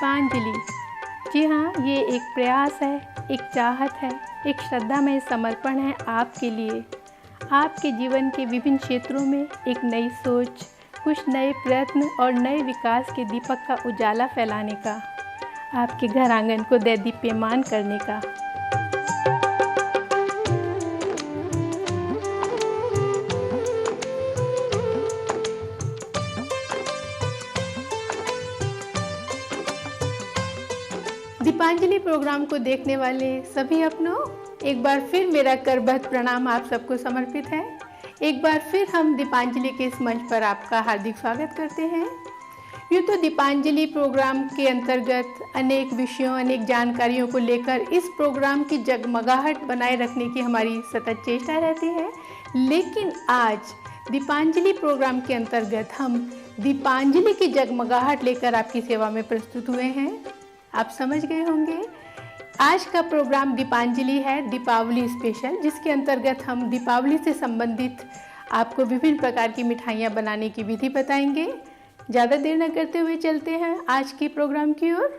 दीपांजलि। जी हाँ, ये एक प्रयास है, एक चाहत है, एक श्रद्धा में समर्पण है आपके लिए। आपके जीवन के विभिन्न क्षेत्रों में एक नई सोच, कुछ नए प्रयत्न और नए विकास के दीपक का उजाला फैलाने का, आपके घर आंगन को दैदीप्यमान करने का। दीपांजलि प्रोग्राम को देखने वाले सभी अपनों, एक बार फिर मेरा करबद्ध प्रणाम आप सबको समर्पित है। एक बार फिर हम दीपांजलि के इस मंच पर आपका हार्दिक स्वागत करते हैं। यूँ तो दीपांजलि प्रोग्राम के अंतर्गत अनेक विषयों, अनेक जानकारियों को लेकर इस प्रोग्राम की जगमगाहट बनाए रखने की हमारी सतत चेष्टा रहती है, लेकिन आज दीपांजलि प्रोग्राम के अंतर्गत हम दीपांजलि की जगमगाहट लेकर आपकी सेवा में प्रस्तुत हुए हैं। आप समझ गए होंगे, आज का प्रोग्राम दीपांजलि है, दीपावली स्पेशल, जिसके अंतर्गत हम दीपावली से संबंधित आपको विभिन्न प्रकार की मिठाइयाँ बनाने की विधि बताएंगे। ज़्यादा देर न करते हुए चलते हैं आज के प्रोग्राम की ओर।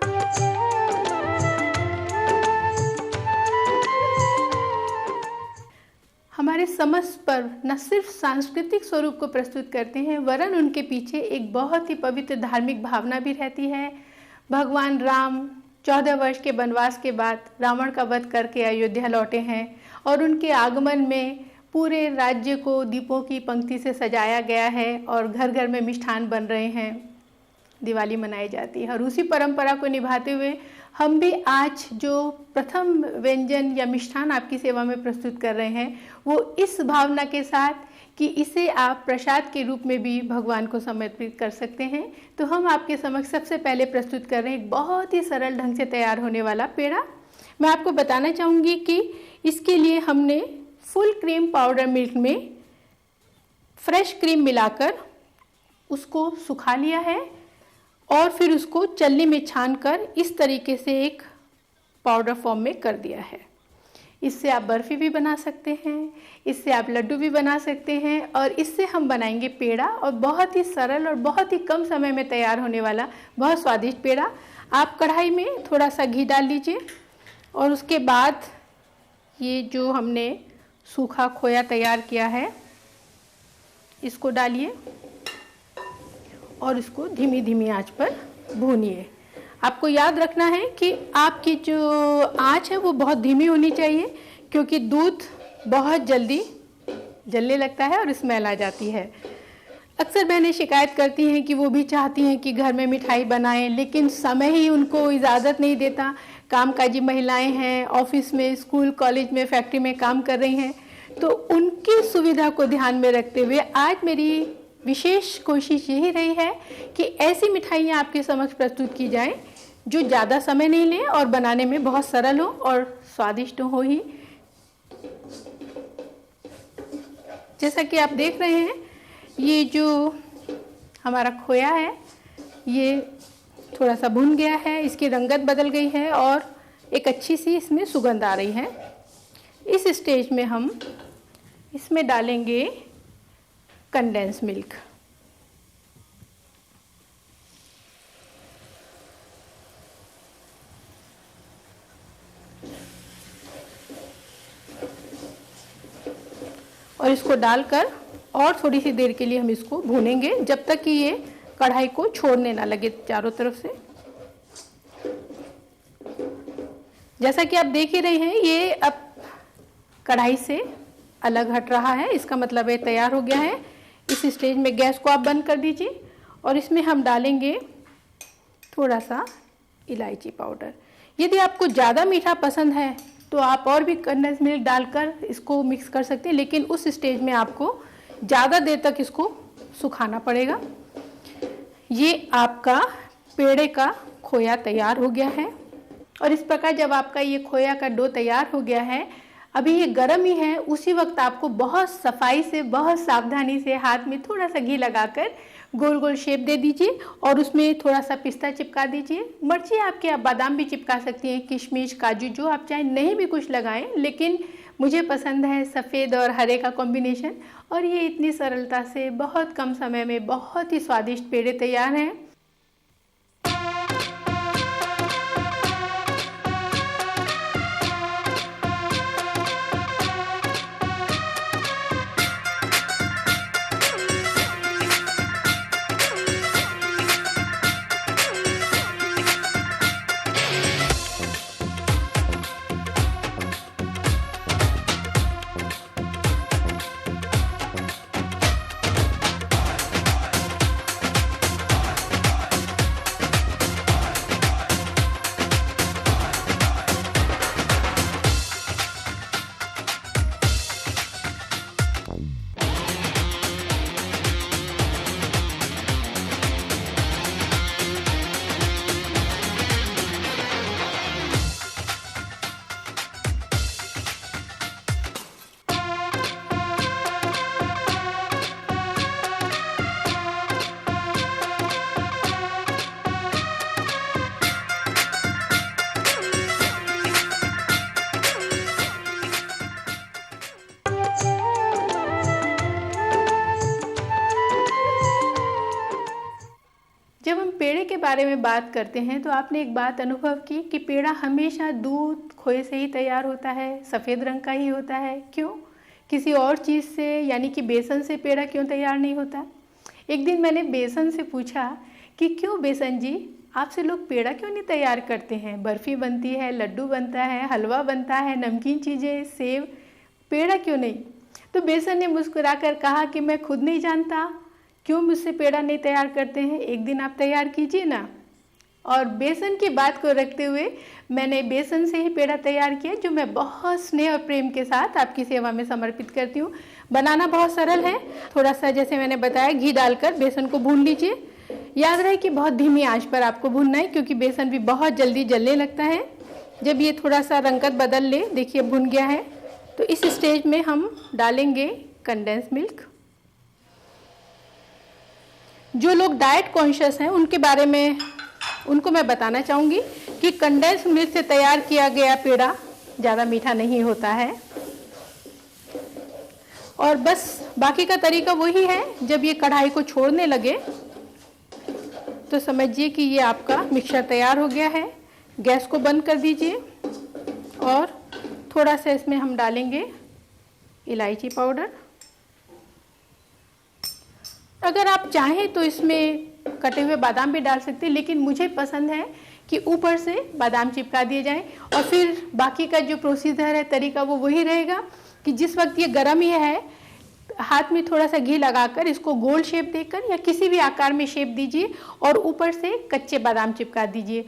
हमारे समस्त पर्व न सिर्फ सांस्कृतिक स्वरूप को प्रस्तुत करते हैं, वरन उनके पीछे एक बहुत ही पवित्र धार्मिक भावना भी रहती है। भगवान राम 14 वर्ष के वनवास के बाद रावण का वध करके अयोध्या लौटे हैं और उनके आगमन में पूरे राज्य को दीपों की पंक्ति से सजाया गया है और घर घर में मिष्ठान बन रहे हैं, दिवाली मनाई जाती है। और उसी परंपरा को निभाते हुए हम भी आज जो प्रथम व्यंजन या मिष्ठान आपकी सेवा में प्रस्तुत कर रहे हैं, वो इस भावना के साथ कि इसे आप प्रसाद के रूप में भी भगवान को समर्पित कर सकते हैं। तो हम आपके समक्ष सबसे पहले प्रस्तुत कर रहे हैं एक बहुत ही सरल ढंग से तैयार होने वाला पेड़ा। मैं आपको बताना चाहूँगी कि इसके लिए हमने फुल क्रीम पाउडर मिल्क में फ्रेश क्रीम मिलाकर उसको सुखा लिया है और फिर उसको चलनी में छानकर इस तरीके से एक पाउडर फॉर्म में कर दिया है। इससे आप बर्फ़ी भी बना सकते हैं, इससे आप लड्डू भी बना सकते हैं और इससे हम बनाएंगे पेड़ा, और बहुत ही सरल और बहुत ही कम समय में तैयार होने वाला बहुत स्वादिष्ट पेड़ा। आप कढ़ाई में थोड़ा सा घी डाल लीजिए और उसके बाद ये जो हमने सूखा खोया तैयार किया है इसको डालिए और इसको धीमी धीमी आंच पर भूनिए। आपको याद रखना है कि आपकी जो आंच है वो बहुत धीमी होनी चाहिए, क्योंकि दूध बहुत जल्दी जलने लगता है और स्मेल आ जाती है। अक्सर बहनें शिकायत करती हैं कि वो भी चाहती हैं कि घर में मिठाई बनाएं, लेकिन समय ही उनको इजाज़त नहीं देता। कामकाजी महिलाएं हैं, ऑफिस में, स्कूल, कॉलेज में, फैक्ट्री में काम कर रही हैं, तो उनकी सुविधा को ध्यान में रखते हुए आज मेरी विशेष कोशिश यही रही है कि ऐसी मिठाइयाँ आपके समक्ष प्रस्तुत की जाएं जो ज़्यादा समय नहीं लें और बनाने में बहुत सरल हो और स्वादिष्ट हो ही। जैसा कि आप देख रहे हैं, ये जो हमारा खोया है ये थोड़ा सा भुन गया है, इसकी रंगत बदल गई है और एक अच्छी सी इसमें सुगंध आ रही है। इस स्टेज में हम इसमें डालेंगे कंडेंस मिल्क। और इसको डालकर और थोड़ी सी देर के लिए हम इसको भूनेंगे, जब तक कि ये कढ़ाई को छोड़ने ना लगे चारों तरफ से। जैसा कि आप देख ही रहे हैं, ये अब कढ़ाई से अलग हट रहा है, इसका मतलब ये तैयार हो गया है। इस स्टेज में गैस को आप बंद कर दीजिए और इसमें हम डालेंगे थोड़ा सा इलायची पाउडर। यदि आपको ज़्यादा मीठा पसंद है तो आप और भी कंडेंस मिल्क डालकर इसको मिक्स कर सकते हैं, लेकिन उस स्टेज में आपको ज़्यादा देर तक इसको सुखाना पड़ेगा। ये आपका पेड़े का खोया तैयार हो गया है। और इस प्रकार जब आपका ये खोया का डो तैयार हो गया है, अभी ये गर्म ही है, उसी वक्त आपको बहुत सफाई से, बहुत सावधानी से हाथ में थोड़ा सा घी लगाकर गोल गोल शेप दे दीजिए और उसमें थोड़ा सा पिस्ता चिपका दीजिए। मर्जी आपके, आप बादाम भी चिपका सकती हैं, किशमिश, काजू, जो आप चाहें, नहीं भी कुछ लगाएं, लेकिन मुझे पसंद है सफ़ेद और हरे का कॉम्बिनेशन। और ये इतनी सरलता से बहुत कम समय में बहुत ही स्वादिष्ट पेड़े तैयार हैं। पेड़े के बारे में बात करते हैं तो आपने एक बात अनुभव की कि पेड़ा हमेशा दूध खोए से ही तैयार होता है, सफ़ेद रंग का ही होता है। क्यों? किसी और चीज़ से यानी कि बेसन से पेड़ा क्यों तैयार नहीं होता? एक दिन मैंने बेसन से पूछा कि क्यों बेसन जी, आपसे लोग पेड़ा क्यों नहीं तैयार करते हैं? बर्फ़ी बनती है, लड्डू बनता है, हलवा बनता है, नमकीन चीज़ें, सेव, पेड़ा क्यों नहीं? तो बेसन ने मुस्कुराकर कहा कि मैं खुद नहीं जानता क्यों मुझसे पेड़ा नहीं तैयार करते हैं, एक दिन आप तैयार कीजिए ना। और बेसन की बात को रखते हुए मैंने बेसन से ही पेड़ा तैयार किया, जो मैं बहुत स्नेह और प्रेम के साथ आपकी सेवा में समर्पित करती हूँ। बनाना बहुत सरल है। थोड़ा सा जैसे मैंने बताया घी डालकर बेसन को भून लीजिए। याद रहे कि बहुत धीमी आंच पर आपको भूनना है, क्योंकि बेसन भी बहुत जल्दी जलने लगता है। जब ये थोड़ा सा रंगत बदल ले, देखिए भुन गया है, तो इस स्टेज में हम डालेंगे कंडेंस मिल्क। जो लोग डाइट कॉन्शियस हैं उनको मैं बताना चाहूँगी कि कंडेंस मिल्क से तैयार किया गया पेड़ा ज़्यादा मीठा नहीं होता है। और बस बाकी का तरीका वही है। जब ये कढ़ाई को छोड़ने लगे तो समझिए कि ये आपका मिक्सचर तैयार हो गया है। गैस को बंद कर दीजिए और थोड़ा सा इसमें हम डालेंगे इलायची पाउडर। अगर आप चाहें तो इसमें कटे हुए बादाम भी डाल सकते हैं, लेकिन मुझे पसंद है कि ऊपर से बादाम चिपका दिए जाएं। और फिर बाकी का जो प्रोसीजर है, तरीका, वो वही रहेगा कि जिस वक्त ये गर्म ही है, हाथ में थोड़ा सा घी लगाकर इसको गोल शेप देकर या किसी भी आकार में शेप दीजिए और ऊपर से कच्चे बादाम चिपका दीजिए।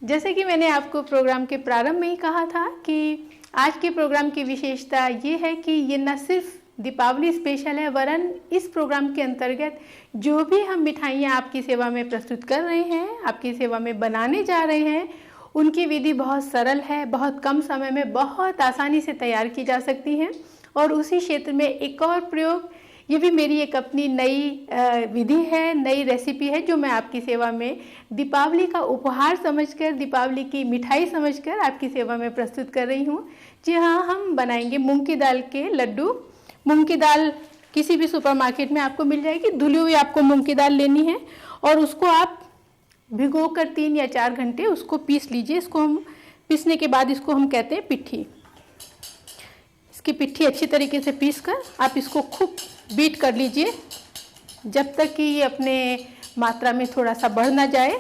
जैसे कि मैंने आपको प्रोग्राम के प्रारंभ में ही कहा था कि आज के प्रोग्राम की विशेषता ये है कि ये न सिर्फ दीपावली स्पेशल है, वरन इस प्रोग्राम के अंतर्गत जो भी हम मिठाइयाँ आपकी सेवा में प्रस्तुत कर रहे हैं, आपकी सेवा में बनाने जा रहे हैं, उनकी विधि बहुत सरल है, बहुत कम समय में बहुत आसानी से तैयार की जा सकती हैं। और उसी क्षेत्र में एक और प्रयोग, ये भी मेरी एक अपनी नई विधि है, नई रेसिपी है, जो मैं आपकी सेवा में दीपावली का उपहार समझकर, दीपावली की मिठाई समझकर आपकी सेवा में प्रस्तुत कर रही हूँ। जी हाँ, हम बनाएंगे मूंग की दाल के लड्डू। मूंग की दाल किसी भी सुपरमार्केट में आपको मिल जाएगी। धुली हुई आपको मूंग की दाल लेनी है और उसको आप भिगोकर 3 या 4 घंटे उसको पीस लीजिए। इसको हम पीसने के बाद इसको हम कहते हैं पिट्ठी। इसकी पिट्ठी अच्छी तरीके से पीसकर आप इसको खूब बीट कर लीजिए जब तक कि ये अपने मात्रा में थोड़ा सा बढ़ ना जाए।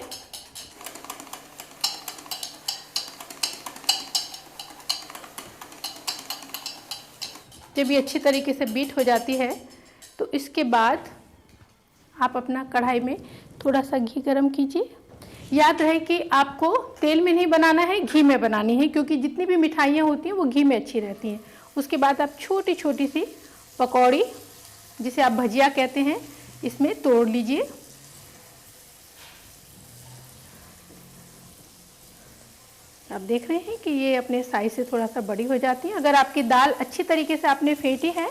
जब ये अच्छी तरीके से बीट हो जाती है तो इसके बाद आप अपना कढ़ाई में थोड़ा सा घी गरम कीजिए। याद रहे कि आपको तेल में नहीं बनाना है, घी में बनानी है, क्योंकि जितनी भी मिठाइयाँ होती हैं वो घी में अच्छी रहती हैं। उसके बाद आप छोटी छोटी सी पकौड़ी, जिसे आप भजिया कहते हैं, इसमें तोड़ लीजिए। आप देख रहे हैं कि ये अपने साइज से थोड़ा सा बड़ी हो जाती है। अगर आपकी दाल अच्छी तरीके से आपने फेंटी है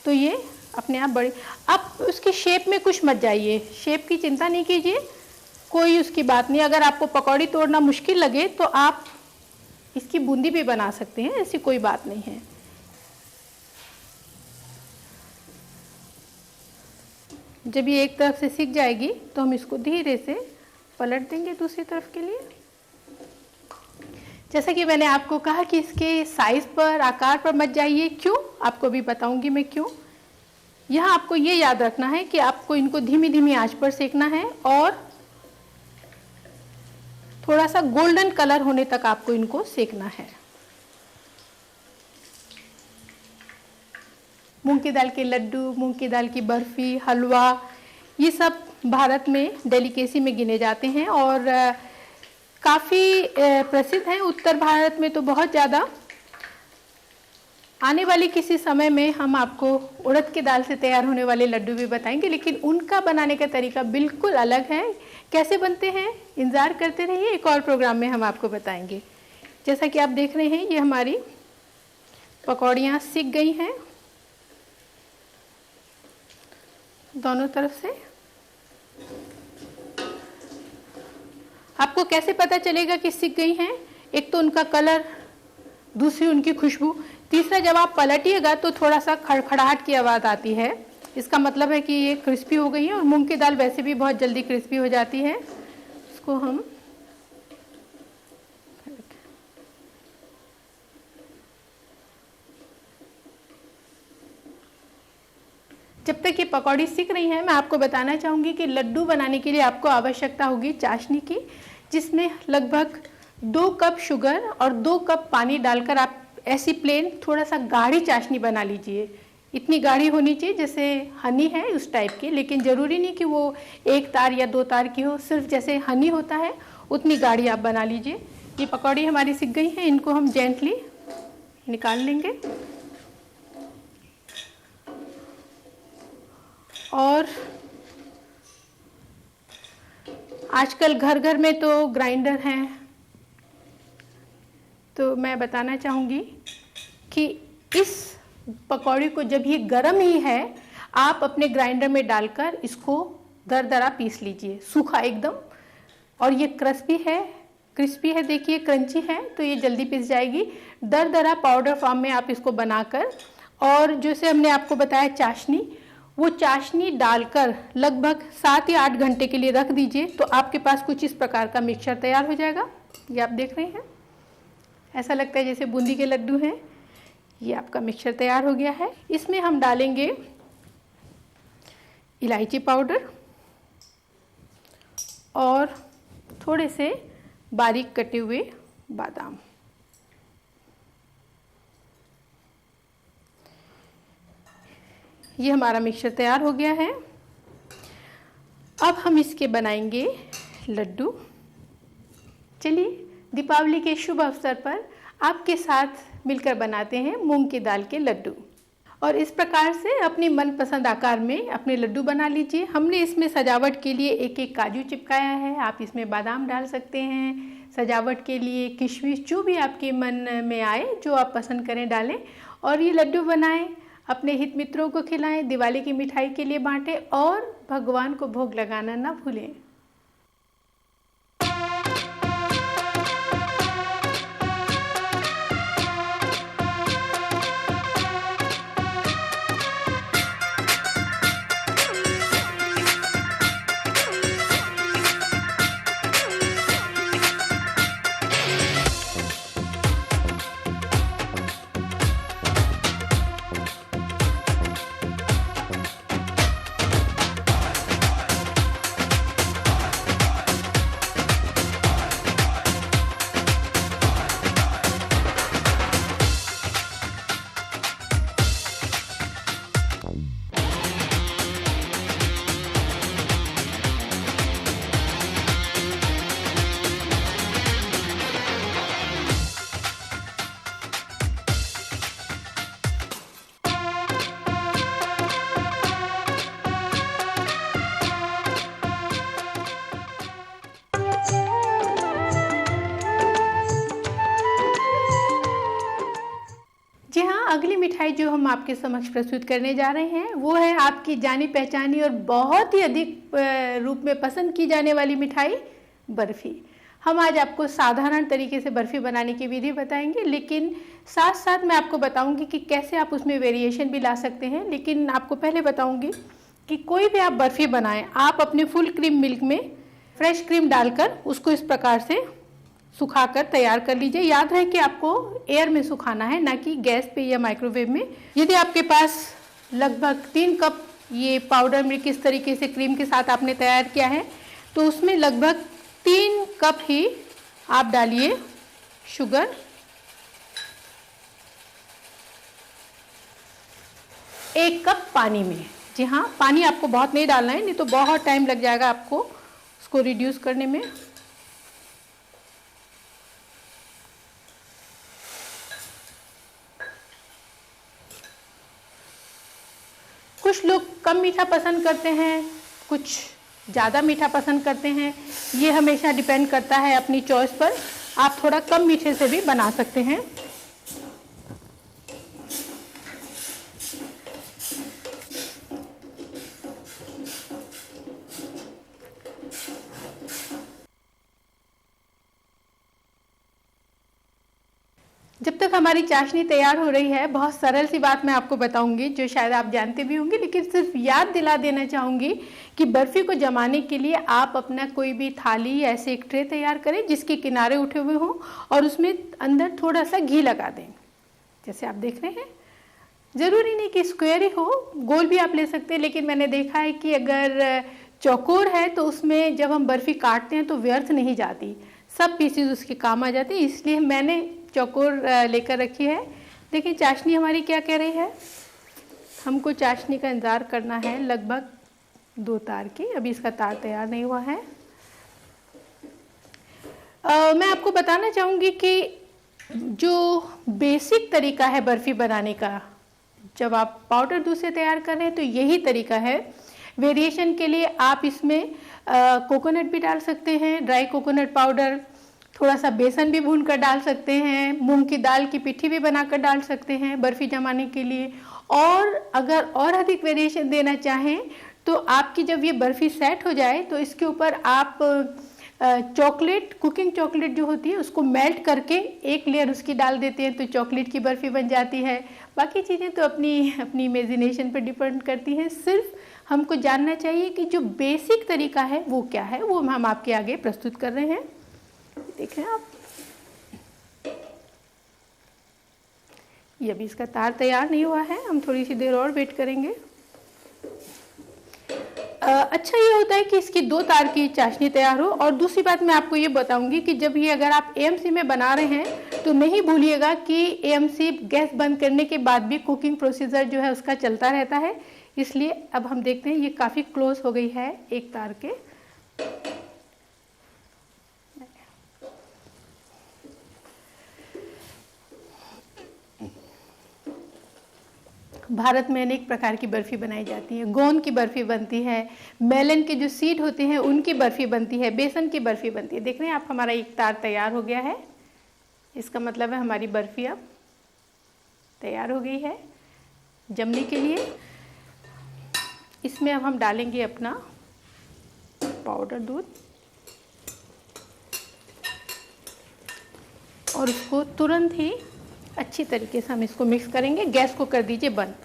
तो ये अपने आप बड़ी। आप उसकी शेप में कुछ मत जाइए, शेप की चिंता नहीं कीजिए, कोई उसकी बात नहीं। अगर आपको पकौड़ी तोड़ना मुश्किल लगे तो आप इसकी बूंदी भी बना सकते हैं, ऐसी कोई बात नहीं है। जब ये एक तरफ से सिक जाएगी तो हम इसको धीरे से पलट देंगे दूसरी तरफ के लिए। जैसा कि मैंने आपको कहा कि इसके साइज पर, आकार पर मत जाइए। क्यों, आपको भी बताऊंगी मैं क्यों। यहाँ आपको ये याद रखना है कि आपको इनको धीमी धीमी आंच पर सेकना है और थोड़ा सा गोल्डन कलर होने तक आपको इनको सेकना है। मूंग की दाल के लड्डू, मूंग की दाल की बर्फी, हलवा, ये सब भारत में डेलिकेसी में गिने जाते हैं और काफ़ी प्रसिद्ध हैं। उत्तर भारत में तो बहुत ज़्यादा। आने वाले किसी समय में हम आपको उड़द की दाल से तैयार होने वाले लड्डू भी बताएंगे, लेकिन उनका बनाने का तरीका बिल्कुल अलग है। कैसे बनते हैं, इंतज़ार करते रहिए, एक और प्रोग्राम में हम आपको बताएंगे। जैसा कि आप देख रहे हैं, ये हमारी पकौड़ियाँ सिक गई हैं दोनों तरफ से। आपको कैसे पता चलेगा कि सिक गई हैं? एक तो उनका कलर, दूसरी उनकी खुशबू, तीसरा जब आप पलटिएगा तो थोड़ा सा खड़खड़ाहट की आवाज़ आती है। इसका मतलब है कि ये क्रिस्पी हो गई है। और मूंग की दाल वैसे भी बहुत जल्दी क्रिस्पी हो जाती है। इसको हम जब तक ये पकौड़ी सिक रही हैं, मैं आपको बताना चाहूँगी कि लड्डू बनाने के लिए आपको आवश्यकता होगी चाशनी की, जिसमें लगभग 2 कप शुगर और 2 कप पानी डालकर आप ऐसी प्लेन थोड़ा सा गाढ़ी चाशनी बना लीजिए। इतनी गाढ़ी होनी चाहिए जैसे हनी है उस टाइप की, लेकिन ज़रूरी नहीं कि वो 1 तार या 2 तार की हो, सिर्फ जैसे हनी होता है उतनी गाढ़ी आप बना लीजिए। ये पकौड़ी हमारी सिक गई हैं, इनको हम जेंटली निकाल लेंगे। और आजकल घर घर में तो ग्राइंडर हैं, तो मैं बताना चाहूँगी कि इस पकौड़ी को जब ये गर्म ही है, आप अपने ग्राइंडर में डालकर इसको दरदरा पीस लीजिए, सूखा एकदम। और ये क्रिस्पी है, देखिए क्रंची है, तो ये जल्दी पिस जाएगी। दरदरा पाउडर फॉर्म में आप इसको बनाकर, और जैसे हमने आपको बताया चाशनी, वो चाशनी डालकर लगभग 7 या 8 घंटे के लिए रख दीजिए, तो आपके पास कुछ इस प्रकार का मिक्सचर तैयार हो जाएगा। ये आप देख रहे हैं, ऐसा लगता है जैसे बूंदी के लड्डू हैं। ये आपका मिक्सचर तैयार हो गया है। इसमें हम डालेंगे इलायची पाउडर और थोड़े से बारीक कटे हुए बादाम। ये हमारा मिक्सचर तैयार हो गया है। अब हम इसके बनाएंगे लड्डू। चलिए, दीपावली के शुभ अवसर पर आपके साथ मिलकर बनाते हैं मूंग की दाल के लड्डू। और इस प्रकार से अपनी मनपसंद आकार में अपने लड्डू बना लीजिए। हमने इसमें सजावट के लिए एक एक काजू चिपकाया है, आप इसमें बादाम डाल सकते हैं। सजावट के लिए किशमिश, जो भी आपके मन में आए, जो आप पसंद करें डालें। और ये लड्डू बनाएं, अपने हित मित्रों को खिलाएं, दिवाली की मिठाई के लिए बांटें और भगवान को भोग लगाना ना भूलें। अगली मिठाई जो हम आपके समक्ष प्रस्तुत करने जा रहे हैं वो है आपकी जानी पहचानी और बहुत ही अधिक रूप में पसंद की जाने वाली मिठाई बर्फ़ी। हम आज आपको साधारण तरीके से बर्फ़ी बनाने की विधि बताएंगे, लेकिन साथ साथ मैं आपको बताऊंगी कि कैसे आप उसमें वेरिएशन भी ला सकते हैं। लेकिन आपको पहले बताऊंगी कि कोई भी आप बर्फ़ी बनाएं, आप अपने फुल क्रीम मिल्क में फ्रेश क्रीम डालकर उसको इस प्रकार से सुखाकर तैयार कर लीजिए। याद रहे कि आपको एयर में सुखाना है, ना कि गैस पे या माइक्रोवेव में। यदि आपके पास लगभग 3 कप ये पाउडर मिल्क इस तरीके से क्रीम के साथ आपने तैयार किया है, तो उसमें लगभग 3 कप ही आप डालिए शुगर। एक कप पानी में, जी हाँ, पानी आपको बहुत नहीं डालना है, नहीं तो बहुत टाइम लग जाएगा आपको उसको रिड्यूस करने में। कुछ लोग कम मीठा पसंद करते हैं, कुछ ज़्यादा मीठा पसंद करते हैं। ये हमेशा डिपेंड करता है अपनी चॉइस पर। आप थोड़ा कम मीठे से भी बना सकते हैं। जब तक हमारी चाशनी तैयार हो रही है, बहुत सरल सी बात मैं आपको बताऊंगी जो शायद आप जानते भी होंगे, लेकिन सिर्फ याद दिला देना चाहूँगी कि बर्फ़ी को जमाने के लिए आप अपना कोई भी थाली या ऐसे एक ट्रे तैयार करें जिसके किनारे उठे हुए हों और उसमें अंदर थोड़ा सा घी लगा दें, जैसे आप देख रहे हैं। ज़रूरी नहीं कि स्क्वायर ही हो, गोल भी आप ले सकते हैं, लेकिन मैंने देखा है कि अगर चौकोर है तो उसमें जब हम बर्फ़ी काटते हैं तो व्यर्थ नहीं जाती, सब पीसेस उसके काम आ जाते हैं, इसलिए मैंने चौकोर लेकर रखी है। देखिए चाशनी हमारी क्या कह रही है। हमको चाशनी का इंतज़ार करना है लगभग 2 तार की। अभी इसका तार तैयार नहीं हुआ है। मैं आपको बताना चाहूँगी कि जो बेसिक तरीका है बर्फ़ी बनाने का, जब आप पाउडर दूध से तैयार कर रहे हैं तो यही तरीका है। वेरिएशन के लिए आप इसमें कोकोनट भी डाल सकते हैं, ड्राई कोकोनट पाउडर, थोड़ा सा बेसन भी भून कर डाल सकते हैं, मूंग की दाल की पिट्ठी भी बनाकर डाल सकते हैं बर्फ़ी जमाने के लिए। और अगर और अधिक वेरिएशन देना चाहें तो आपकी जब ये बर्फ़ी सेट हो जाए तो इसके ऊपर आप चॉकलेट, कुकिंग चॉकलेट जो होती है उसको मेल्ट करके एक लेयर उसकी डाल देते हैं तो चॉकलेट की बर्फ़ी बन जाती है। बाकी चीज़ें तो अपनी अपनी इमेजिनेशन पर डिपेंड करती हैं। सिर्फ हमको जानना चाहिए कि जो बेसिक तरीका है वो क्या है, वो हम आपके आगे प्रस्तुत कर रहे हैं। देख रहे हैं आप, ये अभी इसका तार तैयार नहीं हुआ है, हम थोड़ी सी देर और वेट करेंगे। अच्छा ये होता है कि इसकी 2 तार की चाशनी तैयार हो। और दूसरी बात मैं आपको ये बताऊंगी कि जब ये अगर आप एएमसी में बना रहे हैं तो नहीं भूलिएगा कि एएमसी गैस बंद करने के बाद भी कुकिंग प्रोसीजर जो है उसका चलता रहता है। इसलिए अब हम देखते हैं ये काफ़ी क्लोज हो गई है एक तार के। भारत में अनेक प्रकार की बर्फ़ी बनाई जाती है। गोंद की बर्फ़ी बनती है, मेलन के जो सीड होते हैं उनकी बर्फ़ी बनती है, बेसन की बर्फ़ी बनती है। देख रहे हैं आप, हमारा एक तार तैयार हो गया है। इसका मतलब है हमारी बर्फ़ी अब तैयार हो गई है जमने के लिए। इसमें अब हम डालेंगे अपना पाउडर दूध और उसको तुरंत ही अच्छी तरीके से हम इसको मिक्स करेंगे। गैस को कर दीजिए बंद।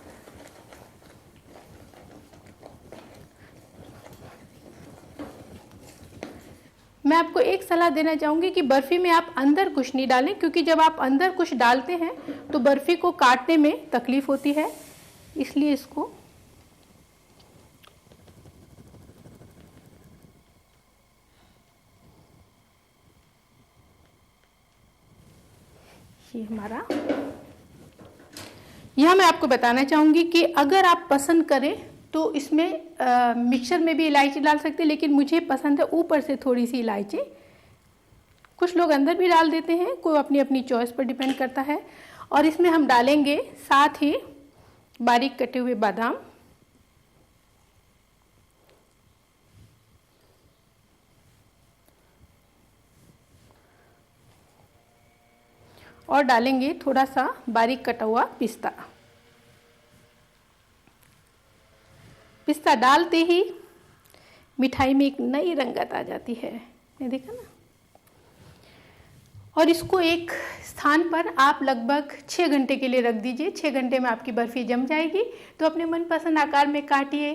मैं आपको एक सलाह देना चाहूँगी कि बर्फ़ी में आप अंदर कुछ नहीं डालें, क्योंकि जब आप अंदर कुछ डालते हैं तो बर्फ़ी को काटने में तकलीफ़ होती है। इसलिए इसको ये हमारा, यह मैं आपको बताना चाहूँगी कि अगर आप पसंद करें तो इसमें मिक्सर में भी इलायची डाल सकते हैं, लेकिन मुझे पसंद है ऊपर से थोड़ी सी इलायची। कुछ लोग अंदर भी डाल देते हैं, कोई अपनी अपनी चॉइस पर डिपेंड करता है। और इसमें हम डालेंगे साथ ही बारीक कटे हुए बादाम, और डालेंगे थोड़ा सा बारीक कटा हुआ पिस्ता। पिस्ता डालते ही मिठाई में एक नई रंगत आ जाती है, ये देखा ना। और इसको एक स्थान पर आप लगभग 6 घंटे के लिए रख दीजिए। 6 घंटे में आपकी बर्फ़ी जम जाएगी। तो अपने मनपसंद आकार में काटिए,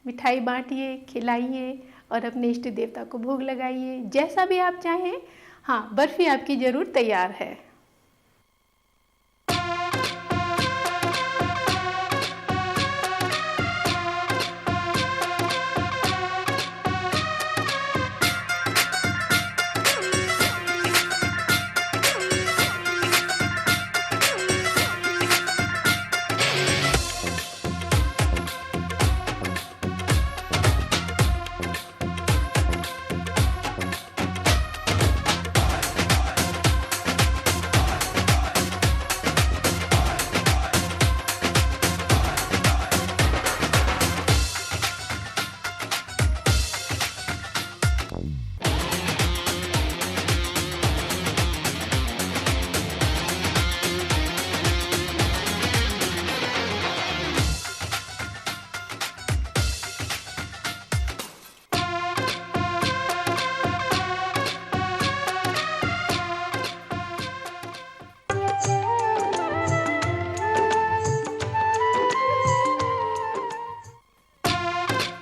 मिठाई बांटिए, खिलाइए और अपने इष्ट देवता को भोग लगाइए। जैसा भी आप चाहें, हाँ, बर्फी आपकी ज़रूर तैयार है।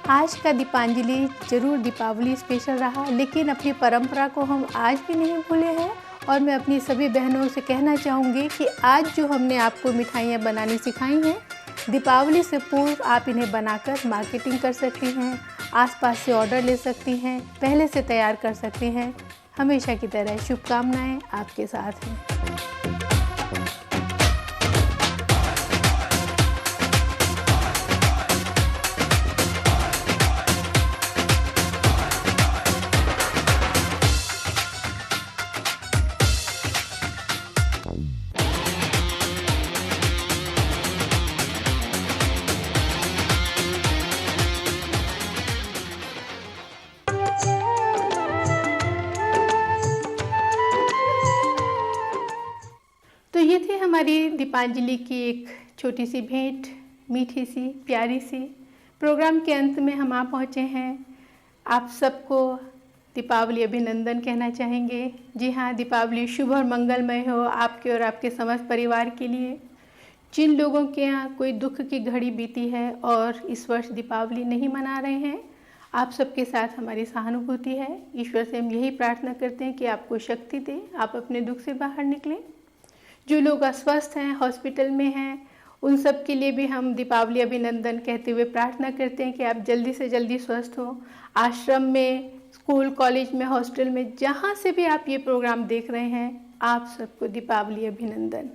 आज का दीपांजलि जरूर दीपावली स्पेशल रहा, लेकिन अपनी परंपरा को हम आज भी नहीं भूले हैं। और मैं अपनी सभी बहनों से कहना चाहूँगी कि आज जो हमने आपको मिठाइयाँ बनानी सिखाई हैं, दीपावली से पूर्व आप इन्हें बनाकर मार्केटिंग कर सकती हैं, आसपास से ऑर्डर ले सकती हैं, पहले से तैयार कर सकती हैं। हमेशा की तरह शुभकामनाएँ आपके साथ हैं। तो ये थी हमारी दीपांजलि की एक छोटी सी भेंट, मीठी सी, प्यारी सी। प्रोग्राम के अंत में हम आ पहुँचे हैं। आप सबको दीपावली अभिनंदन कहना चाहेंगे। जी हाँ, दीपावली शुभ और मंगलमय हो आपके और आपके समस्त परिवार के लिए। जिन लोगों के यहाँ कोई दुख की घड़ी बीती है और इस वर्ष दीपावली नहीं मना रहे हैं, आप सबके साथ हमारी सहानुभूति है। ईश्वर से हम यही प्रार्थना करते हैं कि आपको शक्ति दे, आप अपने दुख से बाहर निकलें। जो लोग अस्वस्थ हैं, हॉस्पिटल में हैं, उन सब के लिए भी हम दीपावली अभिनंदन कहते हुए प्रार्थना करते हैं कि आप जल्दी से जल्दी स्वस्थ हो। आश्रम में, स्कूल, कॉलेज में, हॉस्टल में, जहाँ से भी आप ये प्रोग्राम देख रहे हैं, आप सबको दीपावली अभिनंदन।